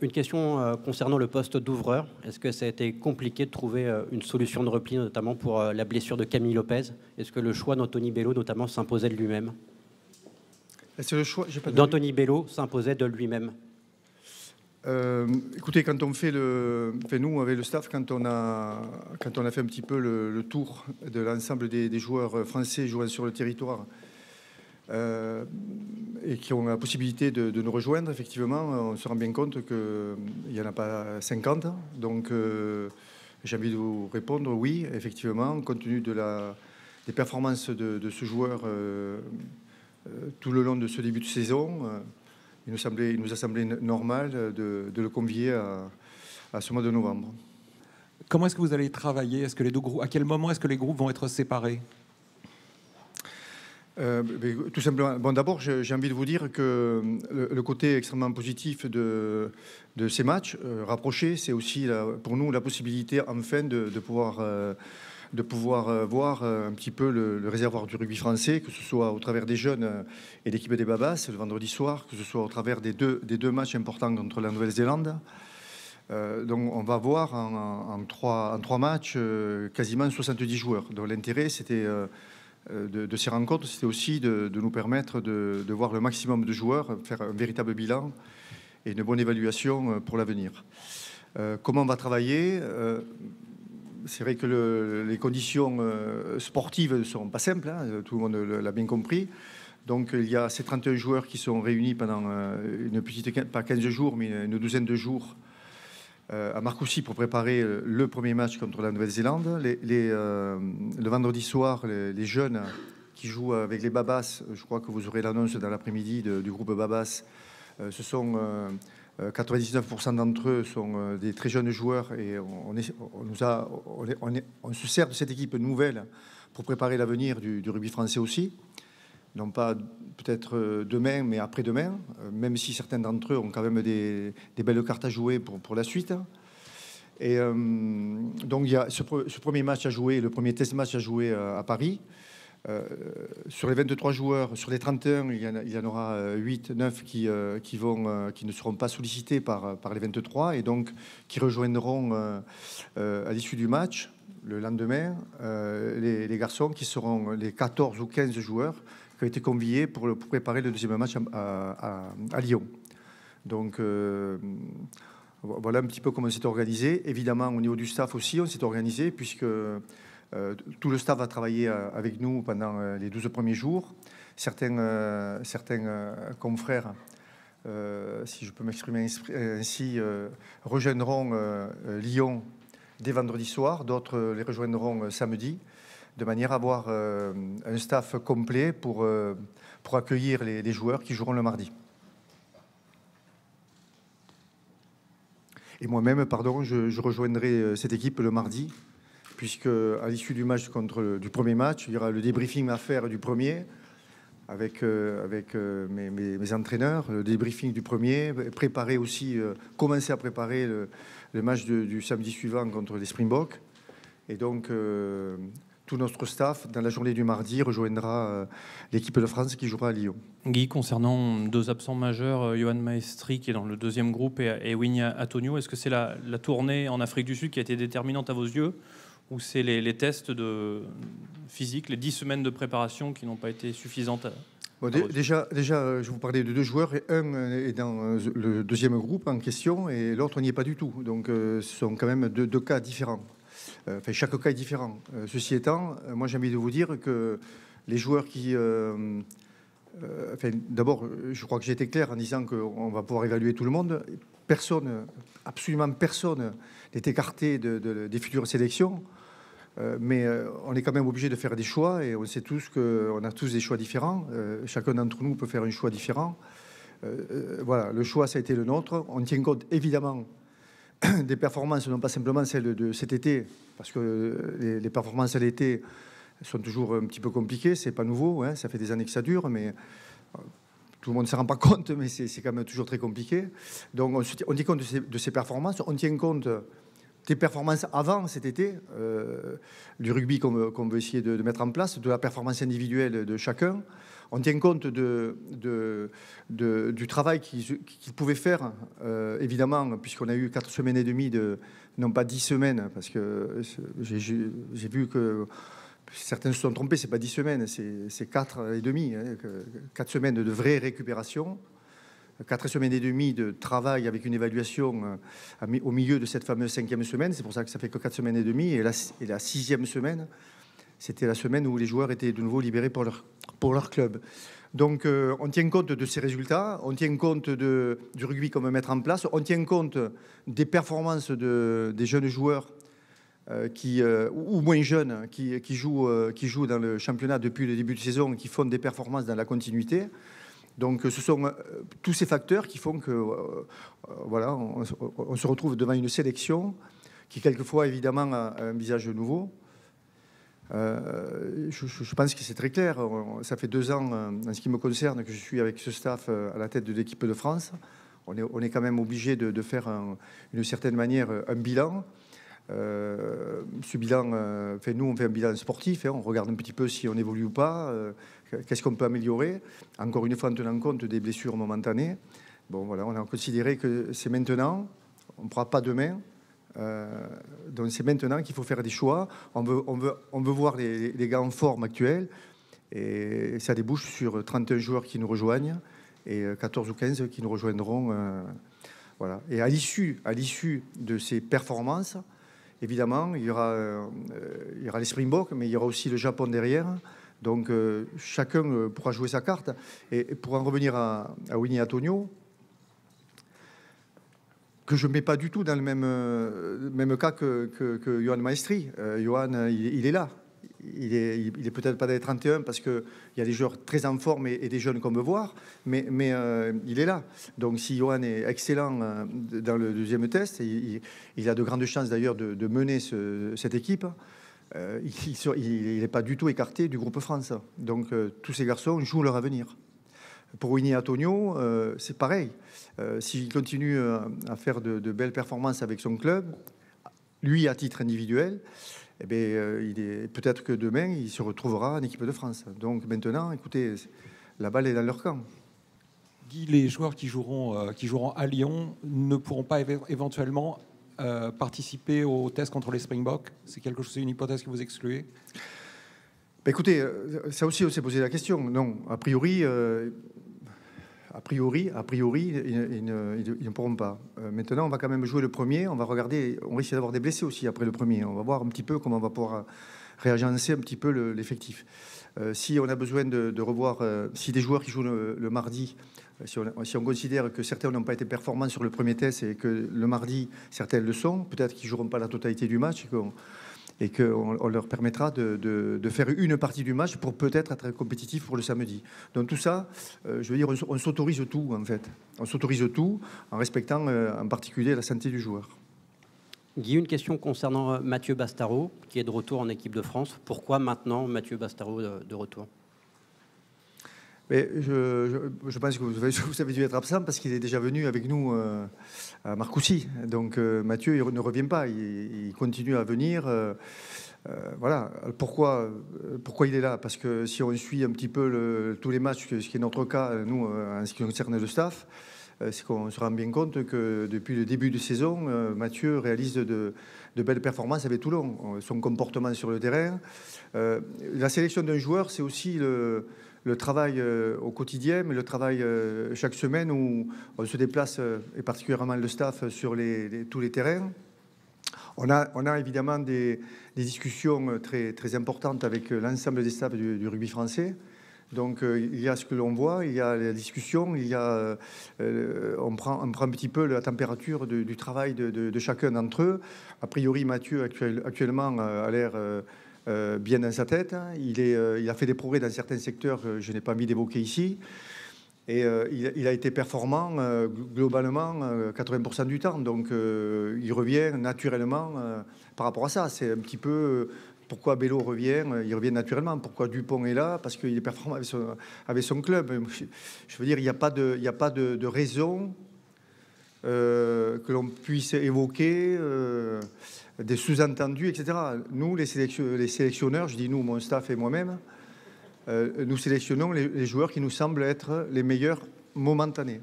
Une question concernant le poste d'ouvreur. Est-ce que ça a été compliqué de trouver une solution de repli, notamment pour la blessure de Camille Lopez? Est-ce que le choix d'Anthony Bello, notamment, s'imposait de lui-même? C'est le choix d'Anthony Bello s'imposait de lui-même. Écoutez, quand on fait nous, avec le staff, quand on a fait un petit peu le tour de l'ensemble des joueurs français jouant sur le territoire, et qui ont la possibilité de nous rejoindre, effectivement, on se rend bien compte qu'il n'y en a pas 50. Donc, j'ai envie de vous répondre oui, effectivement, compte tenu des performances de ce joueur tout le long de ce début de saison, il nous a semblé normal de le convier à ce mois de novembre. Comment est-ce que vous allez travailler? Est-ce que les deux groupes, à quel moment est-ce que les groupes vont être séparés? Tout simplement. Bon, d'abord, j'ai envie de vous dire que le côté extrêmement positif de ces matchs rapprochés, c'est aussi pour nous la possibilité enfin de pouvoir voir un petit peu le réservoir du rugby français, que ce soit au travers des jeunes et l'équipe des Babas le vendredi soir, que ce soit au travers des deux matchs importants contre la Nouvelle-Zélande. Donc on va voir en trois matchs quasiment 70 joueurs. Donc l'intérêt, c'était de ces rencontres, c'était aussi de nous permettre de voir le maximum de joueurs, faire un véritable bilan et une bonne évaluation pour l'avenir. Comment on va travailler? C'est vrai que les conditions sportives ne sont pas simples, hein, tout le monde l'a bien compris. Donc il y a ces 31 joueurs qui sont réunis pendant pas 15 jours, mais une douzaine de jours à Marcoussis pour préparer le premier match contre la Nouvelle-Zélande. Le vendredi soir, les jeunes qui jouent avec les Babas, je crois que vous aurez l'annonce dans l'après-midi du groupe Babas, ce sont 99% d'entre eux sont des très jeunes joueurs et on se sert de cette équipe nouvelle pour préparer l'avenir du rugby français aussi. Non pas peut-être demain, mais après-demain, même si certains d'entre eux ont quand même des belles cartes à jouer pour la suite. Et donc il y a ce premier match à jouer, le premier test match à jouer à Paris. Sur les 23 joueurs, sur les 31, il y en aura 8, 9 qui ne seront pas sollicités par les 23 et donc qui rejoindront à l'issue du match, le lendemain, les garçons qui seront les 14 ou 15 joueurs qui ont été conviés pour préparer le deuxième match à Lyon. Donc voilà un petit peu comment on s'est organisé. Évidemment, au niveau du staff aussi, on s'est organisé puisque tout le staff va travailler avec nous pendant les 12 premiers jours. Certains confrères, si je peux m'exprimer ainsi, rejoindront Lyon dès vendredi soir. D'autres les rejoindront samedi, de manière à avoir un staff complet pour accueillir les joueurs qui joueront le mardi. Et moi-même, pardon, je rejoindrai cette équipe le mardi, puisque à l'issue du premier match, il y aura le débriefing à faire du premier avec mes entraîneurs, le débriefing du premier, commencer à préparer le match du samedi suivant contre les Springboks. Et donc, tout notre staff, dans la journée du mardi, rejoindra l'équipe de France qui jouera à Lyon. Guy, concernant deux absents majeurs, Johan Maestri qui est dans le deuxième groupe et Winnie Atonio, est-ce que c'est la tournée en Afrique du Sud qui a été déterminante à vos yeux ou c'est les tests physiques, les 10 semaines de préparation qui n'ont pas été suffisantes Déjà, je vous parlais de deux joueurs, et un est dans le deuxième groupe en question et l'autre n'y est pas du tout. Donc ce sont quand même deux cas différents. Enfin, chaque cas est différent. Ceci étant, moi j'ai envie de vous dire que les joueurs d'abord, je crois que j'ai été clair en disant qu'on va pouvoir évaluer tout le monde. Absolument personne n'est écarté des futures sélections. Mais on est quand même obligé de faire des choix et on sait tous qu'on a tous des choix différents. Chacun d'entre nous peut faire un choix différent. Voilà, le choix, ça a été le nôtre. On tient compte évidemment des performances, non pas simplement celles de cet été, parce que les performances à l'été sont toujours un petit peu compliquées, c'est pas nouveau, hein, ça fait des années que ça dure, mais tout le monde ne se rend pas compte, mais c'est quand même toujours très compliqué. Donc on tient compte de ces performances, on tient compte des performances avant cet été, du rugby qu'on veut essayer de mettre en place, de la performance individuelle de chacun. On tient compte du travail qu'ils pouvaient faire, évidemment, puisqu'on a eu 4 semaines et demie, non pas 10 semaines, parce que j'ai vu que certains se sont trompés, c'est pas 10 semaines, c'est 4 et demi, 4 semaines de vraie récupération. 4 semaines et demie de travail avec une évaluation au milieu de cette fameuse 5e semaine. C'est pour ça que ça fait que 4 semaines et demie. Et la 6e semaine, c'était la semaine où les joueurs étaient de nouveau libérés pour leur club. Donc on tient compte de ces résultats, on tient compte du rugby qu'on veut mettre en place, on tient compte des performances des jeunes joueurs ou moins jeunes qui jouent dans le championnat depuis le début de saison et qui font des performances dans la continuité. Donc ce sont tous ces facteurs qui font que voilà, on se retrouve devant une sélection qui quelquefois évidemment a un visage nouveau. Je pense que c'est très clair. Ça fait 2 ans, en ce qui me concerne, que je suis avec ce staff à la tête de l'équipe de France. On est quand même obligé de faire d'une certaine manière un bilan. Ce bilan, nous on fait un bilan sportif, on regarde un petit peu si on évolue ou pas, qu'est-ce qu'on peut améliorer, encore une fois en tenant compte des blessures momentanées. Bon voilà, on a considéré que c'est maintenant, on ne pourra pas demain, donc c'est maintenant qu'il faut faire des choix. On veut voir les gars en forme actuels, et ça débouche sur 31 joueurs qui nous rejoignent et 14 ou 15 qui nous rejoindront. Voilà. Et à l'issue de ces performances, évidemment, il y aura les Springboks, mais il y aura aussi le Japon derrière. Donc, chacun pourra jouer sa carte. Et pour en revenir à Winnie Atonio, que je ne mets pas du tout dans le même cas que Yoann Maestri. Yoann, il est là. Il est peut-être pas dans les 31 parce qu'il y a des joueurs très en forme et des jeunes qu'on veut voir, mais il est là. Donc si Yoann est excellent dans le deuxième test, il a de grandes chances d'ailleurs de mener cette équipe. Il n'est pas du tout écarté du groupe France. Donc tous ces garçons jouent leur avenir. Pour Winnie Atonio, c'est pareil. S'il continue à faire de belles performances avec son club, lui à titre individuel, eh bien, peut-être que demain, il se retrouvera en équipe de France. Donc maintenant, écoutez, la balle est dans leur camp. Guy, les joueurs qui joueront à Lyon ne pourront pas éventuellement participer au test contre les Springboks. C'est une hypothèse que vous excluez? Ben écoutez, ça aussi, on s'est posé la question. Non, a priori, ils ne pourront pas. Maintenant, on va quand même jouer le premier. On va regarder. On risque d'avoir des blessés aussi après le premier. On va voir un petit peu comment on va pouvoir réagencer un petit peu l'effectif. Si on a besoin de revoir, si des joueurs qui jouent le mardi, si on considère que certains n'ont pas été performants sur le premier test et que le mardi, certains le sont, peut-être qu'ils ne joueront pas la totalité du match et qu'on leur permettra de faire une partie du match pour peut-être être compétitif pour le samedi. Donc tout ça, je veux dire, on s'autorise tout en fait. On s'autorise tout en respectant en particulier la santé du joueur. Guy, une question concernant Mathieu Bastaro, qui est de retour en équipe de France. Pourquoi maintenant Mathieu Bastaro de retour? Mais je pense que vous avez dû être absent parce qu'il est déjà venu avec nous à Marcoussis. Donc Mathieu il ne revient pas, il continue à venir. Voilà. Pourquoi il est là? Parce que si on suit un petit peu tous les matchs, ce qui est notre cas, nous, en ce qui concerne le staff, c'est qu'on se rend bien compte que depuis le début de saison, Mathieu réalise de belles performances avec Toulon. Son comportement sur le terrain. La sélection d'un joueur, c'est aussi le travail au quotidien, mais le travail chaque semaine où on se déplace, et particulièrement le staff, sur tous les terrains. On a évidemment des discussions très, très importantes avec l'ensemble des staffs du rugby français. Donc il y a ce que l'on voit, il y a la discussion, on prend un petit peu la température du travail de chacun d'entre eux. A priori, Mathieu actuellement a l'air bien dans sa tête. Il a fait des progrès dans certains secteurs que je n'ai pas envie d'évoquer ici. Et il a été performant globalement 80% du temps. Donc il revient naturellement par rapport à ça. C'est un petit peu pourquoi Bello revient. Il revient naturellement. Pourquoi Dupont est là? Parce qu'il est performant avec son club. Je veux dire, il n'y a pas de raison que l'on puisse évoquer des sous-entendus, etc. Nous, les sélectionneurs, je dis nous, mon staff et moi-même, nous sélectionnons les joueurs qui nous semblent être les meilleurs momentanés.